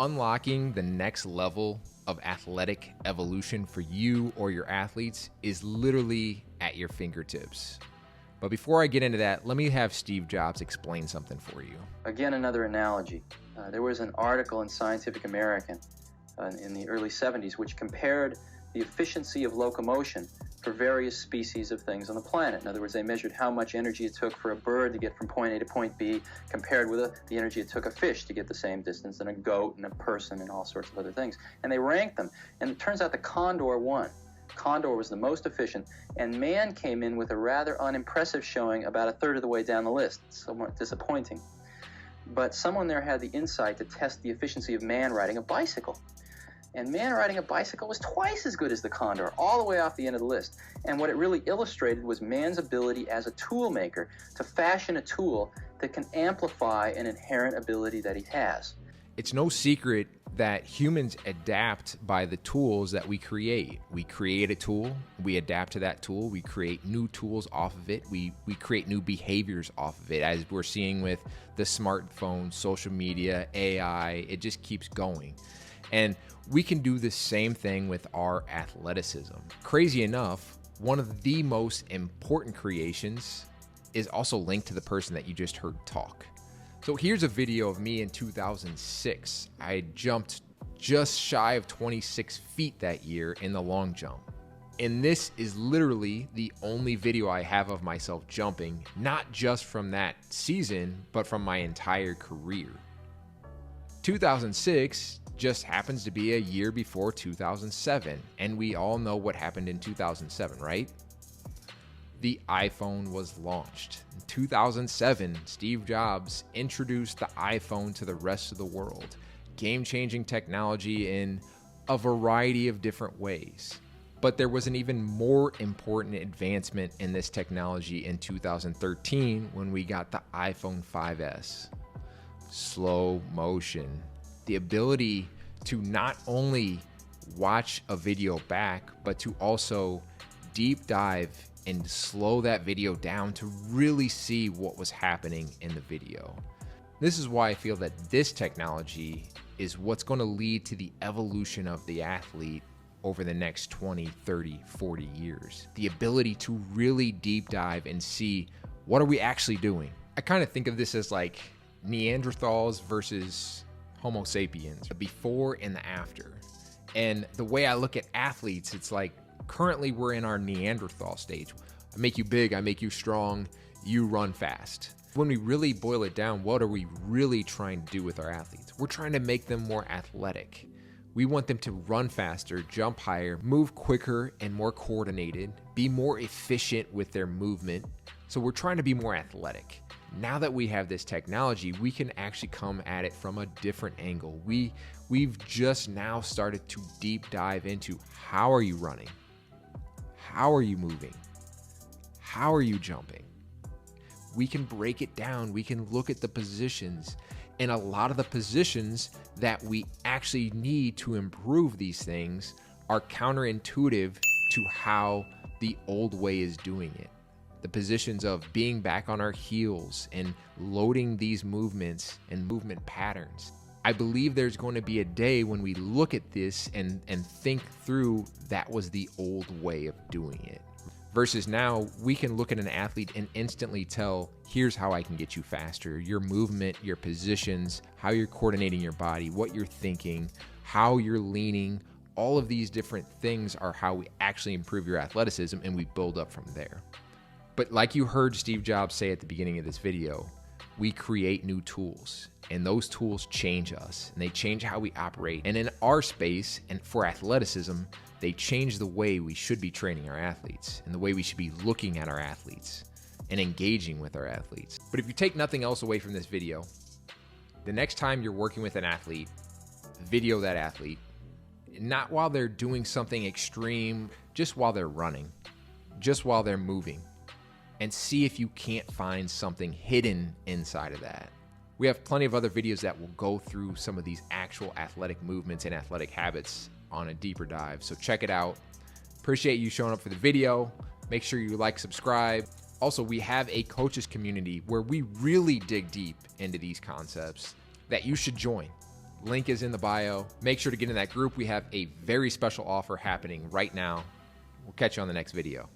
Unlocking the next level of athletic evolution for you or your athletes is literally at your fingertips. But before I get into that, let me have Steve Jobs explain something for you. Again, another analogy. There was an article in Scientific American in the early 70s which compared the efficiency of locomotion for various species of things on the planet. In other words, they measured how much energy it took for a bird to get from point A to point B compared with the energy it took a fish to get the same distance, and a goat and a person and all sorts of other things. And they ranked them. And it turns out the condor won. Condor was the most efficient, and man came in with a rather unimpressive showing about a third of the way down the list. Somewhat disappointing. But someone there had the insight to test the efficiency of man riding a bicycle. And man riding a bicycle was twice as good as the condor, all the way off the end of the list. And what it really illustrated was man's ability as a tool maker to fashion a tool that can amplify an inherent ability that he has. It's no secret that humans adapt by the tools that we create. We create a tool, we adapt to that tool, we create new tools off of it, we create new behaviors off of it, as we're seeing with the smartphone, social media, AI, it just keeps going. And we can do the same thing with our athleticism. Crazy enough, one of the most important creations is also linked to the person that you just heard talk. So here's a video of me in 2006. I jumped just shy of 26 feet that year in the long jump. And this is literally the only video I have of myself jumping, not just from that season, but from my entire career. 2006 just happens to be a year before 2007, and we all know what happened in 2007, right? The iPhone was launched. In 2007, Steve Jobs introduced the iPhone to the rest of the world, game-changing technology in a variety of different ways. But there was an even more important advancement in this technology in 2013 when we got the iPhone 5S. Slow motion. The ability to not only watch a video back, but to also deep dive and slow that video down to really see what was happening in the video. This is why I feel that this technology is what's going to lead to the evolution of the athlete over the next 20, 30, 40 years. The ability to really deep dive and see what are we actually doing. I kind of think of this as like Neanderthals versus Homo sapiens, the before and the after. And the way I look at athletes, it's like currently we're in our Neanderthal stage. I make you big, I make you strong, you run fast. When we really boil it down, what are we really trying to do with our athletes? We're trying to make them more athletic. We want them to run faster, jump higher, move quicker and more coordinated, be more efficient with their movement. So we're trying to be more athletic. Now that we have this technology, we can actually come at it from a different angle. We've just now started to deep dive into how are you running? How are you moving? How are you jumping? We can break it down. We can look at the positions, and a lot of the positions that we actually need to improve these things are counterintuitive to how the old way is doing it. The positions of being back on our heels and loading these movements and movement patterns. I believe there's going to be a day when we look at this and think through that was the old way of doing it. Versus now, we can look at an athlete and instantly tell, here's how I can get you faster. Your movement, your positions, how you're coordinating your body, what you're thinking, how you're leaning. All of these different things are how we actually improve your athleticism, and we build up from there. But like you heard Steve Jobs say at the beginning of this video, we create new tools, and those tools change us, and they change how we operate. And in our space, and for athleticism, they change the way we should be training our athletes and the way we should be looking at our athletes and engaging with our athletes. But if you take nothing else away from this video, the next time you're working with an athlete, video that athlete, not while they're doing something extreme, just while they're running, just while they're moving, and see if you can't find something hidden inside of that. We have plenty of other videos that will go through some of these actual athletic movements and athletic habits on a deeper dive. So check it out. Appreciate you showing up for the video. Make sure you like, subscribe. Also, we have a coaches community where we really dig deep into these concepts that you should join. Link is in the bio. Make sure to get in that group. We have a very special offer happening right now. We'll catch you on the next video.